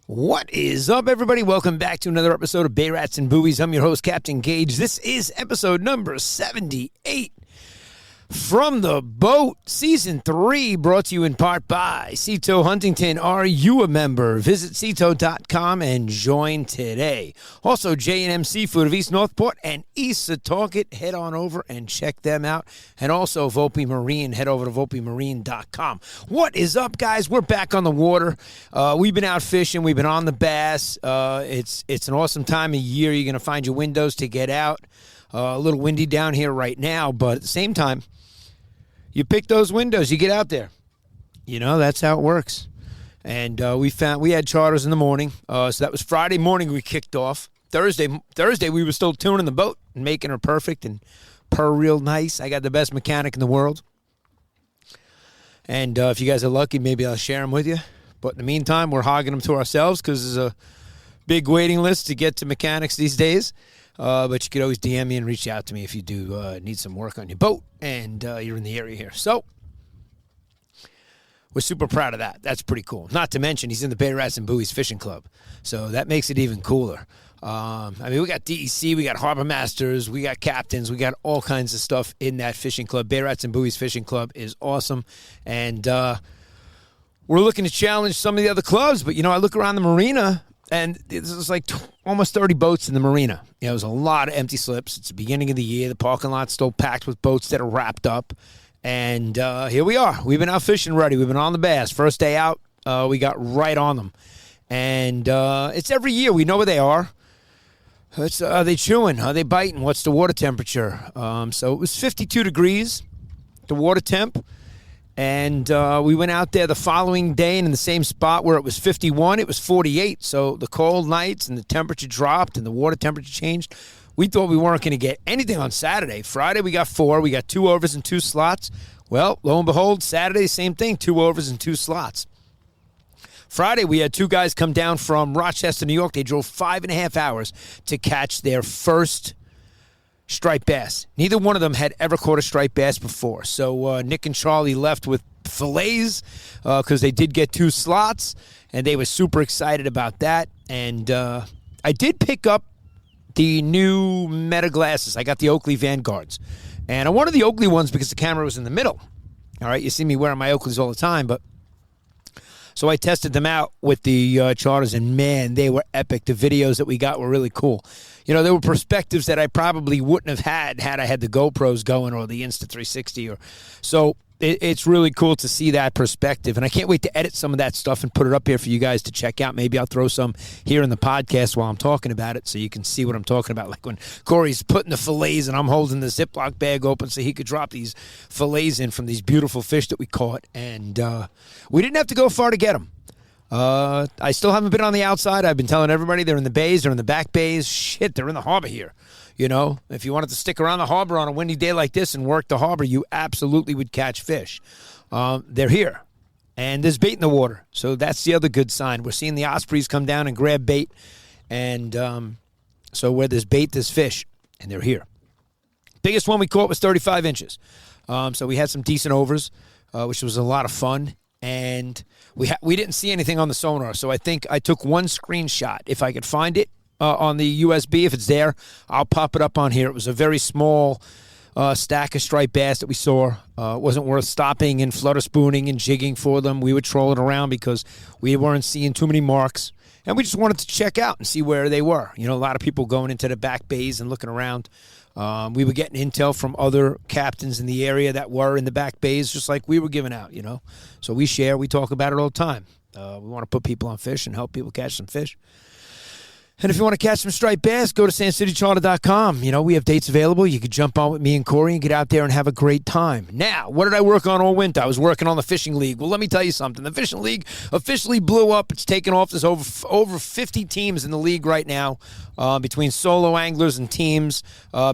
What is up, everybody? Welcome back to another episode of Bay Rats Buoys. I'm your host, Captain Gage. This is episode number 78. From the Boat, Season 3, brought to you in part by Seato Huntington. Are you a member? Visit Seato.com and join today. Also, J&M Seafood of East Northport and East Setauket. Head on over and check them out. And also, Volpe Marine. Head over to VolpeMarine.com. What is up, guys? We're back on the water. We've been out fishing. We've been on the bass. It's an awesome time of year. You're going to find your windows to get out. A little windy down here right now, but at the same time, you pick those windows, you get out there. You know, that's how it works. And we had charters in the morning. So that was Friday morning we kicked off. Thursday we were still tuning the boat and making her perfect and purr real nice. I got the best mechanic in the world. And if you guys are lucky, maybe I'll share them with you. But in the meantime, we're hogging them to ourselves because there's a big waiting list to get to mechanics these days. But you could always DM me and reach out to me if you do need some work on your boat and you're in the area here. So we're super proud of that. That's pretty cool. Not to mention he's in the Bay Rats Buoys Fishing Club. So that makes it even cooler. We got DEC, we got harbor masters, we got captains, we got all kinds of stuff in that fishing club. Bay Rats Buoys Fishing Club is awesome. And we're looking to challenge some of the other clubs. But, I look around the marina, and there's like almost 30 boats in the marina. There's a lot of empty slips. It's the beginning of the year. The parking lot's still packed with boats that are wrapped up. And here we are. We've been out fishing already. We've been on the bass. First day out, we got right on them. And it's every year. We know where they are. Are they chewing? Are they biting? What's the water temperature? So it was 52 degrees, the water temp. And we went out there the following day, and in the same spot where it was 51, it was 48. So the cold nights and the temperature dropped and the water temperature changed. We thought we weren't going to get anything on Saturday. Friday, we got 4. We got 2 overs and 2 slots. Well, lo and behold, Saturday, same thing, 2 overs and 2 slots. Friday, we had 2 guys come down from Rochester, New York. They drove 5.5 hours to catch their first striped bass. Neither one of them had ever caught a striped bass before. So Nick and Charlie left with fillets because they did get 2 slots, and they were super excited about that. And I did pick up the new Meta glasses. I got the Oakley Vanguards. And I wanted the Oakley ones because the camera was in the middle. All right, you see me wearing my Oakleys all the time, but so I tested them out with the charters, and, man, they were epic. The videos that we got were really cool. There were perspectives that I probably wouldn't have had I had the GoPros going or the Insta360. So it's really cool to see that perspective, and I can't wait to edit some of that stuff and put it up here for you guys to check out. Maybe I'll throw some here in the podcast while I'm talking about it so you can see what I'm talking about, like when Corey's putting the fillets and I'm holding the Ziploc bag open so he could drop these fillets in from these beautiful fish that we caught, and we didn't have to go far to get them. I still haven't been on the outside. I've been telling everybody they're in the bays, they're in the back bays. Shit, they're in the harbor here. If you wanted to stick around the harbor on a windy day like this and work the harbor, you absolutely would catch fish. They're here, and there's bait in the water, so that's the other good sign. We're seeing the ospreys come down and grab bait, and so where there's bait, there's fish, and they're here. Biggest one we caught was 35 inches, so we had some decent overs, which was a lot of fun. And we didn't see anything on the sonar, so I think I took one screenshot. If I could find it on the USB, if it's there, I'll pop it up on here. It was a very small stack of striped bass that we saw. It wasn't worth stopping and flutter spooning and jigging for them. We were trolling around because we weren't seeing too many marks, and we just wanted to check out and see where they were. A lot of people going into the back bays and looking around. We were getting intel from other captains in the area that were in the back bays, just like we were giving out, So we share, we talk about it all the time. We want to put people on fish and help people catch some fish. And if you want to catch some striped bass, go to sandcitycharter.com. We have dates available. You could jump on with me and Corey and get out there and have a great time. Now, what did I work on all winter? I was working on the Fishing League. Well, let me tell you something. The Fishing League officially blew up. It's taken off. There's over 50 teams in the league right now, between solo anglers and teams,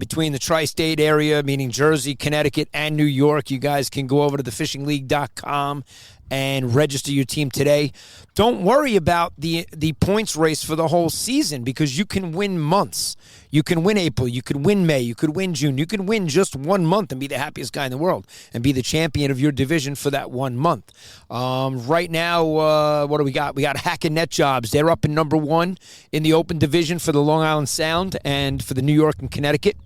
between the tri-state area, meaning Jersey, Connecticut, and New York. You guys can go over to thefishingleague.com and register your team today. Don't worry about the points race for the whole season because you can win months. You can win April. You could win May. You could win June. You could win just 1 month and be the happiest guy in the world and be the champion of your division for that 1 month. Right now, what do we got? We got Hack and Net Jobs. They're up in number 1 in the open division for the Long Island Sound and for the New York and Connecticut.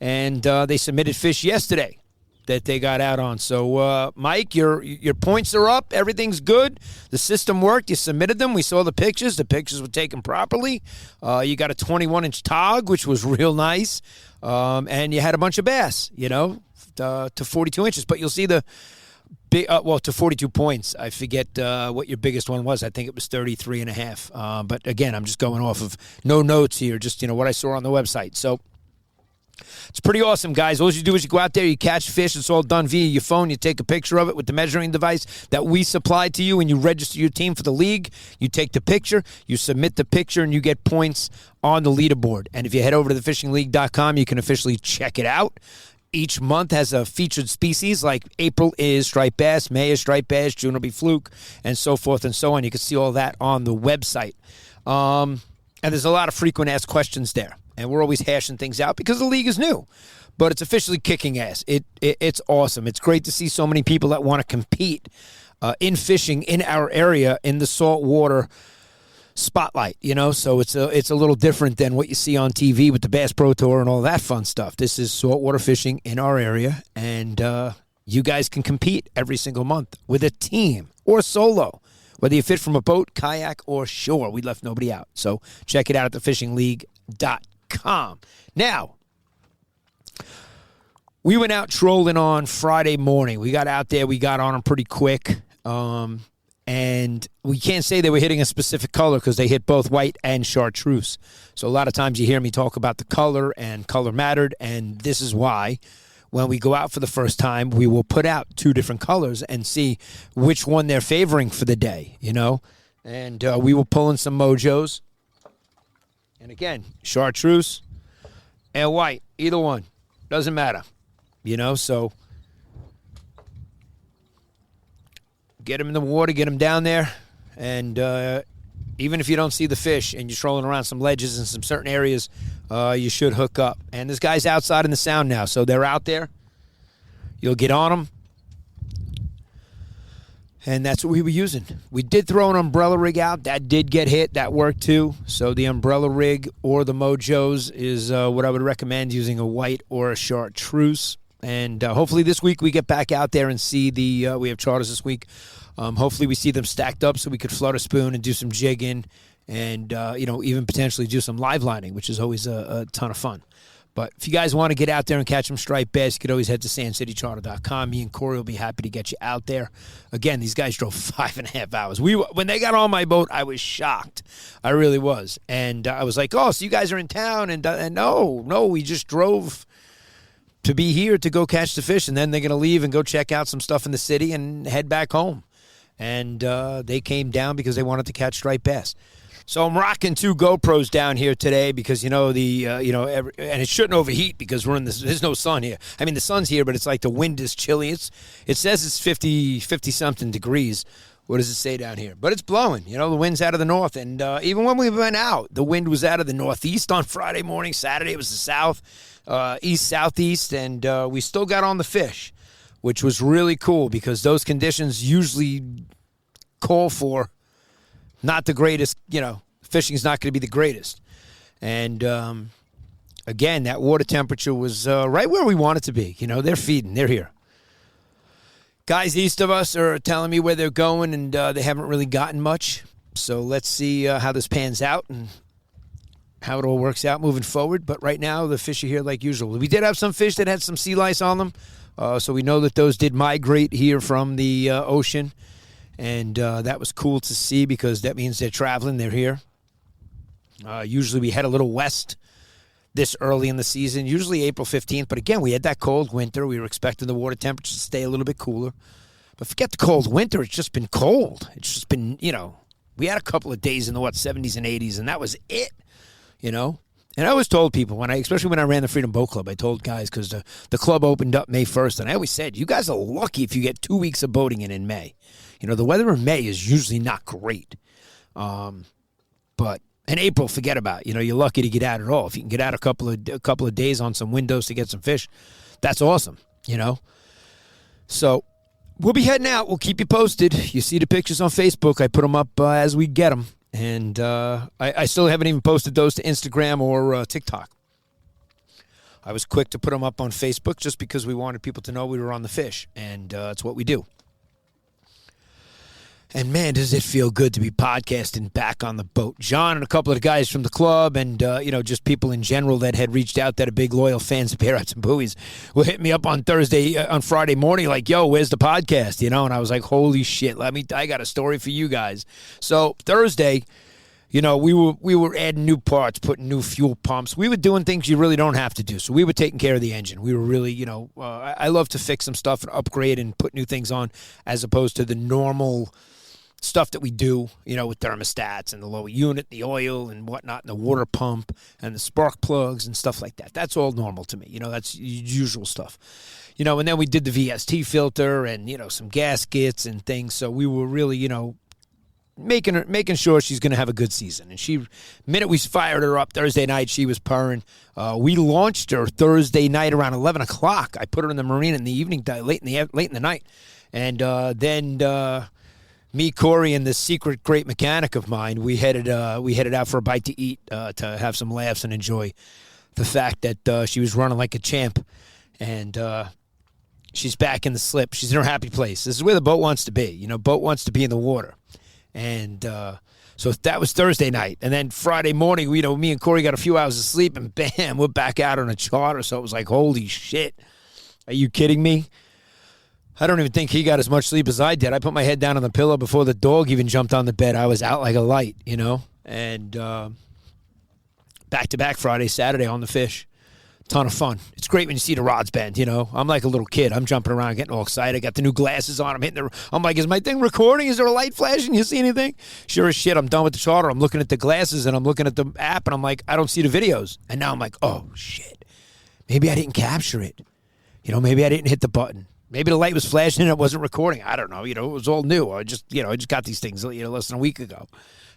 And they submitted fish yesterday that they got out on. So, Mike, your points are up. Everything's good. The system worked. You submitted them. We saw the pictures. The pictures were taken properly. You got a 21-inch tog, which was real nice. And you had a bunch of bass, to 42 inches. But you'll see the big, to 42 points. I forget what your biggest one was. I think it was 33 and a half. But, again, I'm just going off of no notes here, just, what I saw on the website. So, it's pretty awesome, guys. All you do is you go out there, you catch fish. It's all done via your phone. You take a picture of it with the measuring device that we supplied to you, and you register your team for the league. You take the picture, you submit the picture, and you get points on the leaderboard. And if you head over to thefishingleague.com, you can officially check it out. Each month has a featured species, like April is striped bass, May is striped bass, June will be fluke, and so forth and so on. You can see all that on the website. And there's a lot of frequent asked questions there. And we're always hashing things out because the league is new. But it's officially kicking ass. It's awesome. It's great to see so many people that want to compete in fishing in our area in the saltwater spotlight, So it's a little different than what you see on TV with the Bass Pro Tour and all that fun stuff. This is saltwater fishing in our area, and you guys can compete every single month with a team or solo. Whether you fit from a boat, kayak, or shore, we left nobody out. So check it out at thefishingleague.com. Now, we went out trolling on Friday morning. We got out there. We got on them pretty quick. And we can't say they were hitting a specific color because they hit both white and chartreuse. So a lot of times you hear me talk about the color, and color mattered. And this is why when we go out for the first time, we will put out 2 different colors and see which one they're favoring for the day, And we will pull in some mojos. And again, chartreuse and white, either one. Doesn't matter. So get them in the water, get them down there. And even if you don't see the fish and you're trolling around some ledges in some certain areas, you should hook up. And this guy's outside in the sound now, so they're out there. You'll get on them. And that's what we were using. We did throw an umbrella rig out. That did get hit. That worked too. So the umbrella rig or the mojos is what I would recommend, using a white or a chartreuse. And hopefully this week we get back out there and see we have charters this week. Hopefully we see them stacked up so we could float a spoon and do some jigging and, even potentially do some live lining, which is always a ton of fun. But if you guys want to get out there and catch some striped bass, you could always head to sandcitycharter.com. Me and Corey will be happy to get you out there. Again, these guys drove 5.5 hours. When they got on my boat, I was shocked. I really was. And I was like, oh, so you guys are in town. And no, we just drove to be here to go catch the fish. And then they're going to leave and go check out some stuff in the city and head back home. And they came down because they wanted to catch striped bass. So I'm rocking 2 GoPros down here today because, and it shouldn't overheat because there's no sun here. I mean, the sun's here, but it's like the wind is chilly. It says it's 50-something degrees. What does it say down here? But it's blowing. The wind's out of the north. And even when we went out, the wind was out of the northeast on Friday morning. Saturday it was the south, east-southeast, and we still got on the fish, which was really cool because those conditions usually call for not the greatest, fishing's not going to be the greatest. And, again, that water temperature was right where we want it to be. They're feeding. They're here. Guys east of us are telling me where they're going, and they haven't really gotten much. So let's see how this pans out and how it all works out moving forward. But right now, the fish are here like usual. We did have some fish that had some sea lice on them. So we know that those did migrate here from the ocean. And that was cool to see because that means they're traveling. They're here. Usually we head a little west this early in the season, usually April 15th. But, again, we had that cold winter. We were expecting the water temperature to stay a little bit cooler. But forget the cold winter. It's just been cold. It's just been, we had a couple of days in the, 70s and 80s, and that was it, And I always told people, especially when I ran the Freedom Boat Club, I told guys, because the club opened up May 1st, and I always said, you guys are lucky if you get 2 weeks of boating in May. The weather in May is usually not great. But in April, forget about it. You're lucky to get out at all. If you can get out a couple of days on some windows to get some fish, that's awesome, So we'll be heading out. We'll keep you posted. You see the pictures on Facebook. I put them up as we get them. And I still haven't even posted those to Instagram or TikTok. I was quick to put them up on Facebook just because we wanted people to know we were on the fish. And it's what we do. And, man, does it feel good to be podcasting back on the boat. John and a couple of the guys from the club and, just people in general that had reached out that are big, loyal fans of Bay Rats and Buoys were hitting me up on Friday morning like, yo, where's the podcast? And I was like, holy shit, I got a story for you guys. So Thursday, we were adding new parts, putting new fuel pumps. We were doing things you really don't have to do. So we were taking care of the engine. We were really, I love to fix some stuff and upgrade and put new things on as opposed to the normal stuff that we do, with thermostats and the lower unit, the oil and whatnot, and the water pump and the spark plugs and stuff like that. That's all normal to me. That's usual stuff. And then we did the VST filter and, some gaskets and things. So we were really, making sure she's going to have a good season. And minute we fired her up Thursday night, she was purring. We launched her Thursday night around 11 o'clock. I put her in the marina in the evening, late in the night. And then me, Corey, and this secret great mechanic of mine, we headed out for a bite to eat to have some laughs and enjoy the fact that she was running like a champ. And she's back in the slip. She's in her happy place. This is where the boat wants to be. Boat wants to be in the water. And so that was Thursday night. And then Friday morning, me and Corey got a few hours of sleep, and bam, we're back out on a charter. So it was like, holy shit. Are you kidding me? I don't even think he got as much sleep as I did. I put my head down on the pillow before the dog even jumped on the bed. I was out like a light, And back-to-back Friday, Saturday on the fish. Ton of fun. It's great when you see the rods bend, I'm like a little kid. I'm jumping around, getting all excited. I got the new glasses on. I'm like, is my thing recording? Is there a light flashing? You see anything? Sure as shit, I'm done with the charter. I'm looking at the glasses, and I'm looking at the app, and I'm like, I don't see the videos. And now I'm like, oh, shit. Maybe I didn't capture it. Maybe I didn't hit the button. Maybe the light was flashing and it wasn't recording. I don't know. It was all new. I just got these things, less than a week ago.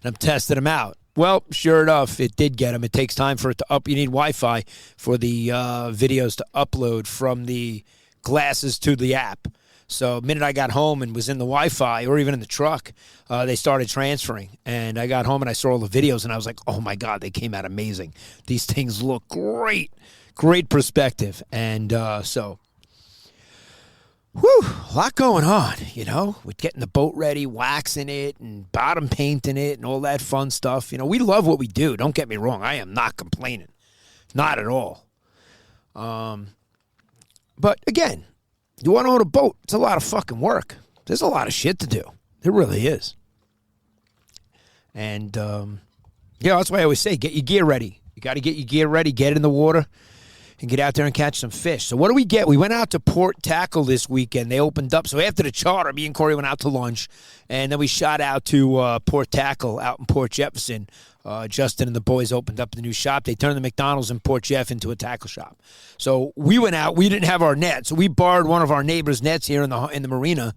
And I'm testing them out. Well, sure enough, it did get them. It takes time for it to up. You need Wi-Fi for the videos to upload from the glasses to the app. So the minute I got home and was in the Wi-Fi or even in the truck, they started transferring. And I got home and I saw all the videos and I was like, oh, my God, they came out amazing. These things look great. Great perspective. And so... whew, a lot going on, with getting the boat ready, waxing it, and bottom painting it, and all that fun stuff. We love what we do. Don't get me wrong. I am not complaining. Not at all. But, again, you want to own a boat, it's a lot of fucking work. There's a lot of shit to do. There really is. And, that's why I always say, get your gear ready. You got to get your gear ready, get in the water, and get out there and catch some fish. So what do we get? We went out to Port Tackle this weekend. They opened up. So after the charter, me and Corey went out to lunch, and then we shot out to Port Tackle out in Port Jefferson. Justin and the boys opened up the new shop. They turned the McDonald's in Port Jeff into a tackle shop. So we went out. We didn't have our net, so we borrowed one of our neighbors' nets here in the marina.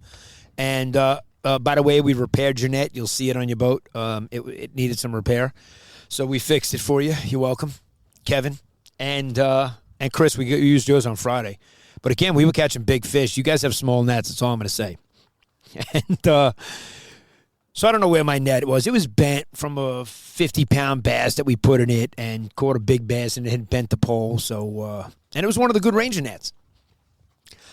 And by the way, we repaired your net. You'll see it on your boat. It needed some repair, so we fixed it for you. You're welcome, Kevin. And Chris, we used yours on Friday. But again, we were catching big fish. You guys have small nets. That's all I'm going to say. And so I don't know where my net was. It was bent from a 50-pound bass that we put in it and caught a big bass, and it had bent the pole. So, and it was one of the good Ranger nets.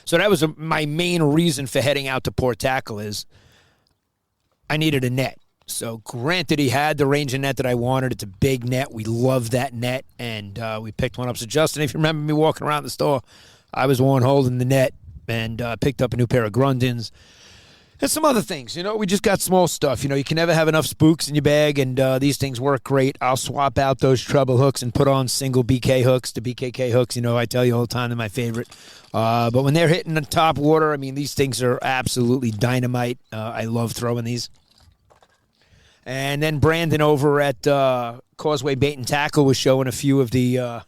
So that was my main reason for heading out to Port Tackle is I needed a net. So, granted, he had the Ranger net that I wanted. It's a big net. We love that net, and we picked one up. So, Justin, if you remember me walking around the store, I was the one holding the net and picked up a new pair of Grundins and some other things. We just got small stuff. You can never have enough spooks in your bag, and these things work great. I'll swap out those treble hooks and put on single BK hooks, the BKK hooks. I tell you all the time they're my favorite. But when they're hitting the top water, these things are absolutely dynamite. I love throwing these. And then Brandon over at Causeway Bait and Tackle was showing a few of the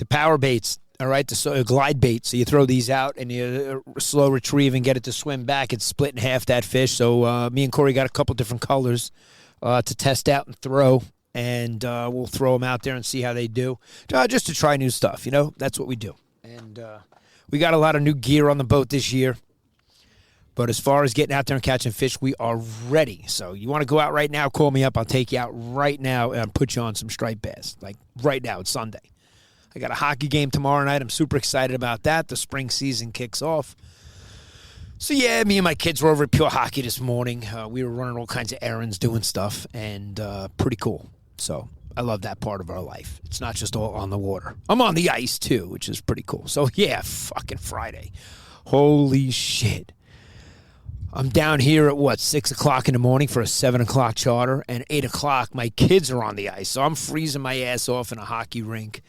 power baits, all right, the glide bait. So you throw these out and you slow retrieve and get it to swim back. It's split in half, that fish. So me and Corey got a couple different colors to test out and throw. And we'll throw them out there and see how they do. Just to try new stuff, you know. That's what we do. And we got a lot of new gear on the boat this year. But as far as getting out there and catching fish, we are ready. So you want to go out right now, call me up. I'll take you out right now and put you on some striped bass. Like right now, it's Sunday. I got a hockey game tomorrow night. I'm super excited about that. The spring season kicks off. So, yeah, me and my kids were over at Pure Hockey this morning. We were running all kinds of errands, doing stuff, and pretty cool. So I love that part of our life. It's not just all on the water. I'm on the ice, too, which is pretty cool. So, yeah, fucking Friday. Holy shit. I'm down here at, 6 o'clock in the morning for a 7 o'clock charter, and 8 o'clock, my kids are on the ice. So I'm freezing my ass off in a hockey rink,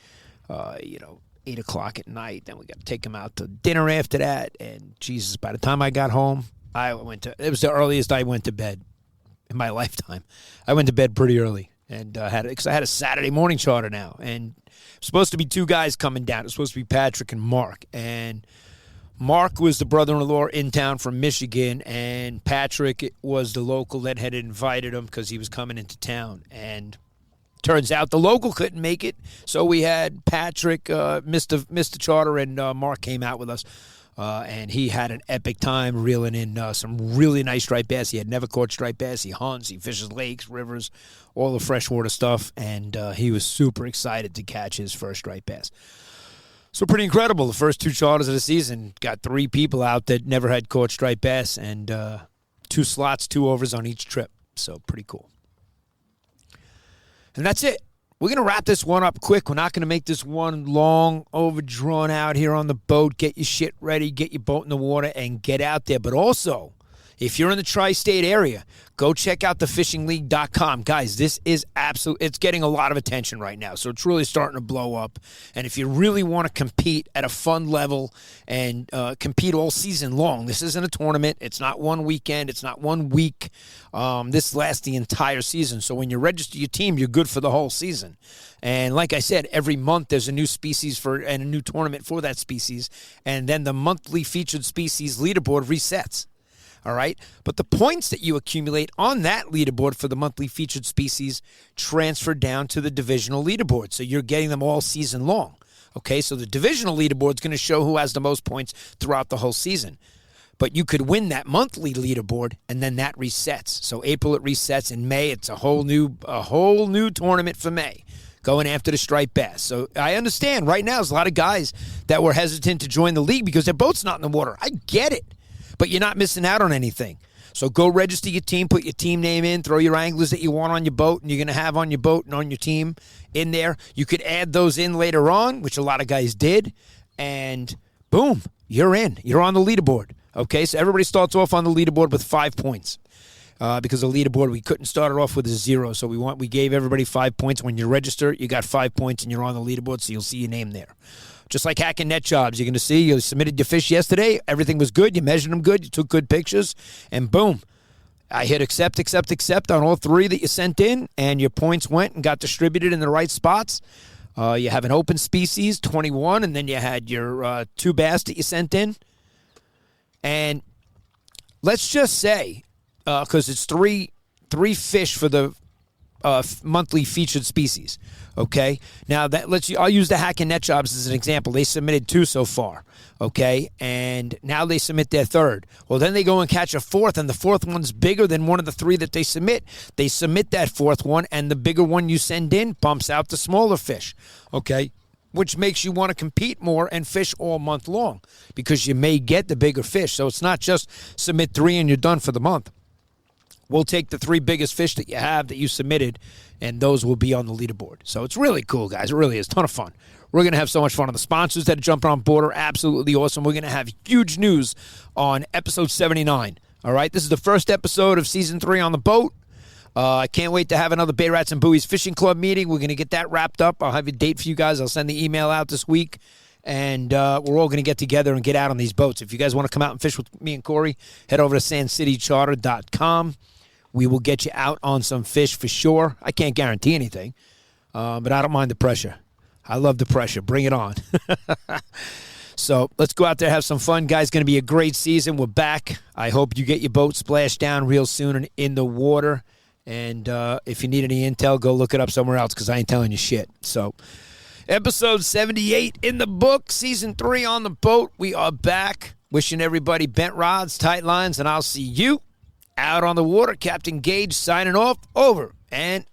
8 o'clock at night. Then we got to take them out to dinner after that. And, Jesus, by the time I got home, it was the earliest I went to bed in my lifetime. I went to bed pretty early, and because I had a Saturday morning charter now. And supposed to be two guys coming down. It was supposed to be Patrick and Mark. And Mark was the brother-in-law in town from Michigan, and Patrick was the local that had invited him because he was coming into town. And turns out the local couldn't make it, so we had Patrick missed the charter, and Mark came out with us. And he had an epic time reeling in some really nice striped bass. He had never caught striped bass. He hunts, he fishes lakes, rivers, all the freshwater stuff, and he was super excited to catch his first striped bass. So pretty incredible. The first two charters of the season got 3 people out that never had caught striped bass, and 2 slots, 2 overs on each trip. So pretty cool. And that's it. We're going to wrap this one up quick. We're not going to make this one long, overdrawn out here on the boat. Get your shit ready, get your boat in the water, and get out there. But also, if you're in the tri-state area, go check out thefishingleague.com. Guys, this is it's getting a lot of attention right now, so it's really starting to blow up. And if you really want to compete at a fun level and compete all season long, this isn't a tournament. It's not one weekend. It's not 1 week. This lasts the entire season. So when you register your team, you're good for the whole season. And like I said, every month there's a new species and a new tournament for that species. And then the monthly featured species leaderboard resets. All right? But the points that you accumulate on that leaderboard for the monthly featured species transfer down to the divisional leaderboard. So you're getting them all season long. Okay? So the divisional leaderboard is going to show who has the most points throughout the whole season. But you could win that monthly leaderboard, and then that resets. So April it resets. In May, it's a whole new tournament for May, going after the striped bass. So I understand right now there's a lot of guys that were hesitant to join the league because their boat's not in the water. I get it. But you're not missing out on anything. So go register your team, put your team name in, throw your anglers that you want on your boat and you're going to have on your boat and on your team in there. You could add those in later on, which a lot of guys did, and boom, you're in. You're on the leaderboard. Okay, so everybody starts off on the leaderboard with 5 points. Because the leaderboard, we couldn't start it off with a 0, so we gave everybody 5 points. When you register, you got 5 points and you're on the leaderboard, so you'll see your name there. Just like hacking net jobs, you're going to see you submitted your fish yesterday. Everything was good. You measured them good. You took good pictures. And boom, I hit accept on all 3 that you sent in. And your points went and got distributed in the right spots. You have an open species, 21. And then you had your 2 bass that you sent in. And let's just say, because it's three fish for the monthly featured species. Okay, now I'll use the Hack and Net Jobs as an example. They submitted 2 so far. Okay, and now they submit their 3rd. Well, then they go and catch a 4th, and the 4th one's bigger than one of the 3 that they submit. They submit that 4th one, and the bigger one you send in bumps out the smaller fish. Okay, which makes you want to compete more and fish all month long because you may get the bigger fish. So it's not just submit 3 and you're done for the month. We'll take the 3 biggest fish that you have that you submitted, and those will be on the leaderboard. So it's really cool, guys. It really is. Ton of fun. We're going to have so much fun. On the sponsors that are jumping on board are absolutely awesome. We're going to have huge news on episode 79. All right? This is the first episode of Season 3 on the boat. I can't wait to have another Bay Rats and Buoys Fishing Club meeting. We're going to get that wrapped up. I'll have a date for you guys. I'll send the email out this week. And we're all going to get together and get out on these boats. If you guys want to come out and fish with me and Corey, head over to sandcitycharter.com. We will get you out on some fish for sure. I can't guarantee anything, but I don't mind the pressure. I love the pressure. Bring it on. So let's go out there, have some fun, guys. Going to be a great season. We're back. I hope you get your boat splashed down real soon and in the water. And if you need any intel, go look it up somewhere else because I ain't telling you shit. So episode 78 in the book, season 3 on the boat. We are back. Wishing everybody bent rods, tight lines, and I'll see you out on the water. Captain Gage signing off. Over and